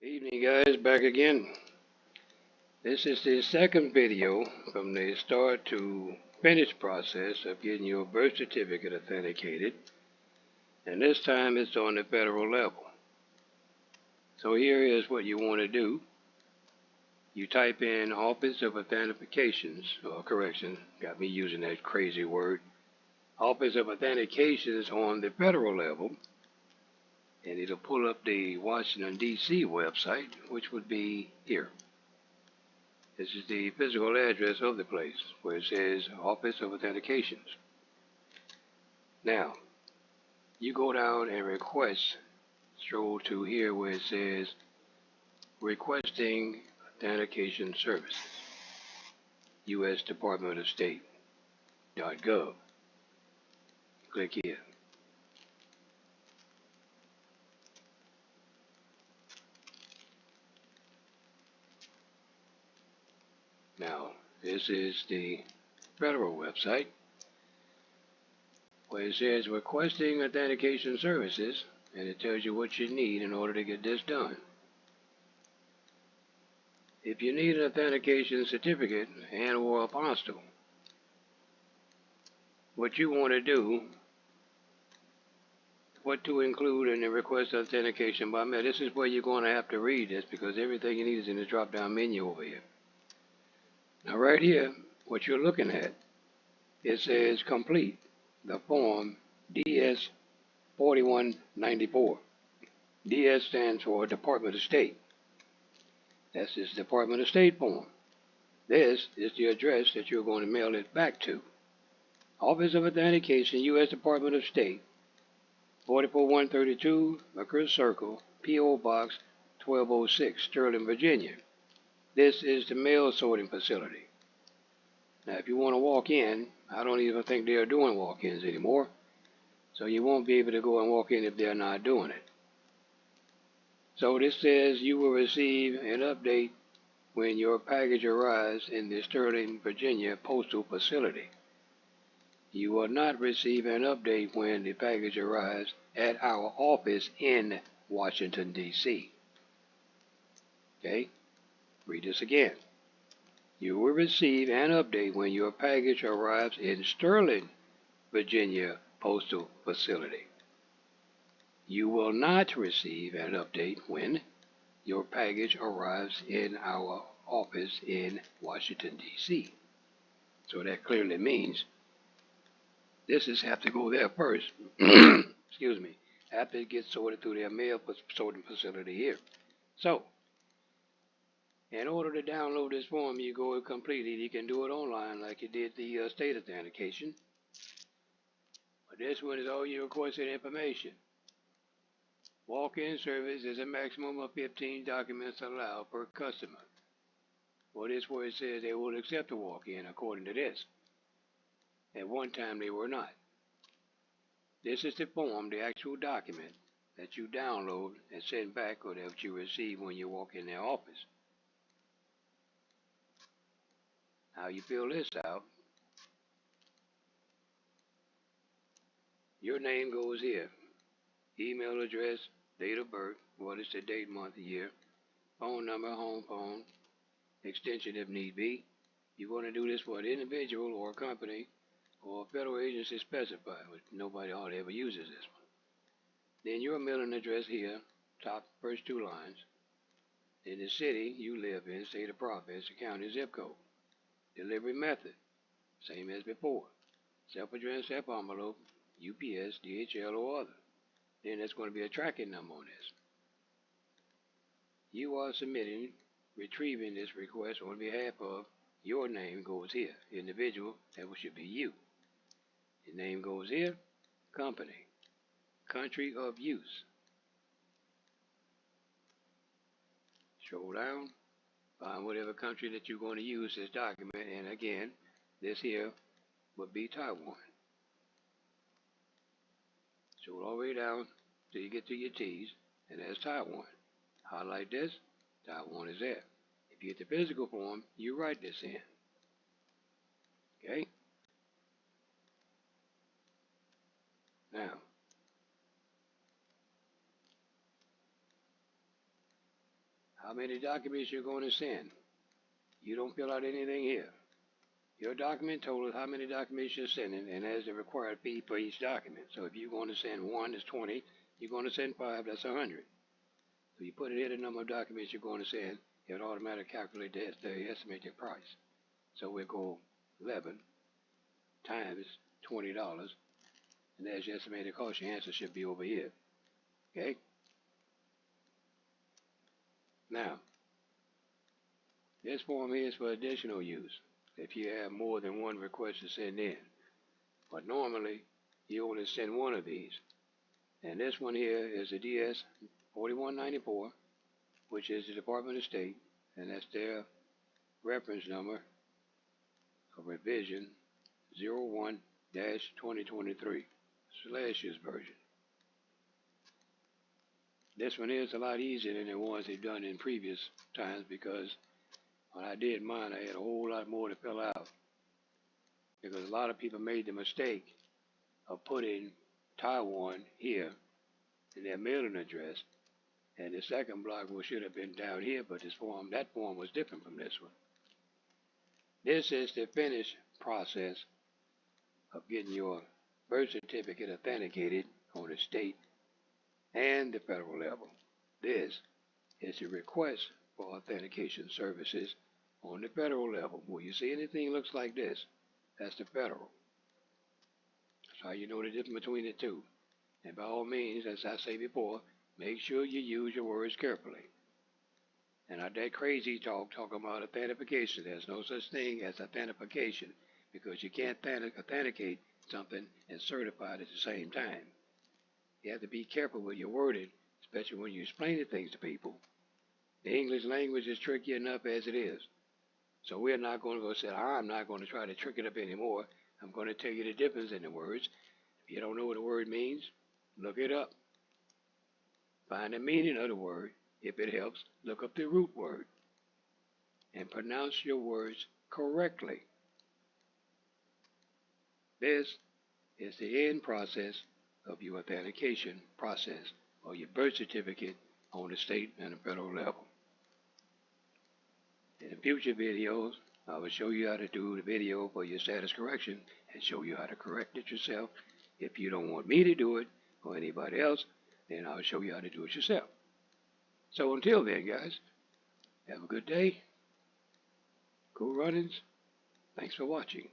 Evening guys, back again. This is the second video from the start to finish process of getting your birth certificate authenticated, and this time it's on the federal level. So here is what you want to do. You type in Office of Authentications, or correction, got me using that crazy word, Office of Authentications on the federal level, and it'll pull up the Washington D.C. website, which would be here. This is the physical address of the place where it says Office of Authentications. Now, you go down and request, scroll to here where it says Requesting Authentication Services, U.S. Department of State.gov. Click here. Now, this is the federal website where it says Requesting Authentication Services, and it tells you what you need in order to get this done. If you need an authentication certificate and or apostille, what you want to do, what to include in the request authentication by mail. This is where you're going to have to read this because everything you need is in the drop down menu over here. Now right here, what you're looking at, it says complete the form DS 4194. DS stands for Department of State. That's this Department of State form. This is the address that you're going to mail it back to. Office of Authentication, U.S. Department of State, 44132 McChrist Circle, P.O. Box 1206, Sterling, Virginia. This is the mail sorting facility. Now, if you want to walk in, I don't even think they are doing walk-ins anymore, so you won't be able to go and walk in if they're not doing it. So this says you will receive an update when your package arrives in the Sterling, Virginia postal facility. You will not receive an update when the package arrives at our office in Washington, D.C. Okay? Read this again. You will receive an update when your package arrives in Sterling, Virginia postal facility. You will not receive an update when your package arrives in our office in Washington, D.C. So that clearly means this is have to go there first. Excuse me. After it gets sorted through their mail sorting facility here. So, in order to download this form, you go and complete it. You can do it online like you did the state authentication. But this one is all your requested information. Walk-in service is a maximum of 15 documents allowed per customer. Well, this is where it says they will accept a walk-in according to this. At one time they were not. This is the form, the actual document that you download and send back or that you receive when you walk in their office. How you fill this out, your name goes here, email address, date of birth, what is the date, month, year, phone number, home phone, extension if need be. You're going to do this for an individual or a company or a federal agency specified, which nobody hardly ever uses this one. Then your mailing address here, top first two lines. Then the city you live in, state of province, the county zip code. Delivery method, same as before. Self-addressed, self-envelope, UPS, DHL, or other. Then there's going to be a tracking number on this. You are submitting, retrieving this request on behalf of, your name goes here. Individual, that should be you. Your name goes here, company, country of use. Scroll down, find whatever country that you're going to use this document, and again, this here would be Taiwan. Scroll all the way down till you get to your T's, and that's Taiwan. Highlight this, Taiwan is there. If you get the physical form, you write this in. Okay? Now, how many documents you're going to send. You don't fill out anything here. Your document total is how many documents you're sending, and there's the required fee for each document. So if you're going to send one, it's 20. You're going to send 5, that's 100. So you put it in the number of documents you're going to send, it automatically calculates the estimated price. So we'll go 11 times $20, and there's your estimated cost. Your answer should be over here. Okay? Now, this form here is for additional use if you have more than one request to send in. But normally, you only send one of these. And this one here is the DS 4194, which is the Department of State, and that's their reference number of revision 01-2023. It's last year's version. This one is a lot easier than the ones they've done in previous times, because when I did mine, I had a whole lot more to fill out. Because a lot of people made the mistake of putting Taiwan here in their mailing address, and the second block should have been down here, but that form was different from this one. This is the finished process of getting your birth certificate authenticated on the state and the federal level. This is the request for authentication services on the federal level. Where you see anything looks like this, that's the federal. That's how you know the difference between the two. And by all means, as I say before, make sure you use your words carefully. And not that crazy talking about authentication. There's no such thing as authentication, because you can't authenticate something and certify it at the same time. You have to be careful with your wording, especially when you explain things to people. The English language is tricky enough as it is. So we're not going to go say, I'm not going to try to trick it up anymore. I'm going to tell you the difference in the words. If you don't know what a word means, look it up. Find the meaning of the word. If it helps, look up the root word. And pronounce your words correctly. This is the end process of your authentication process, or your birth certificate on the state and the federal level. In the future videos, I will show you how to do the video for your status correction and show you how to correct it yourself. If you don't want me to do it or anybody else, then I'll show you how to do it yourself. So until then, guys, have a good day. Cool runnings. Thanks for watching.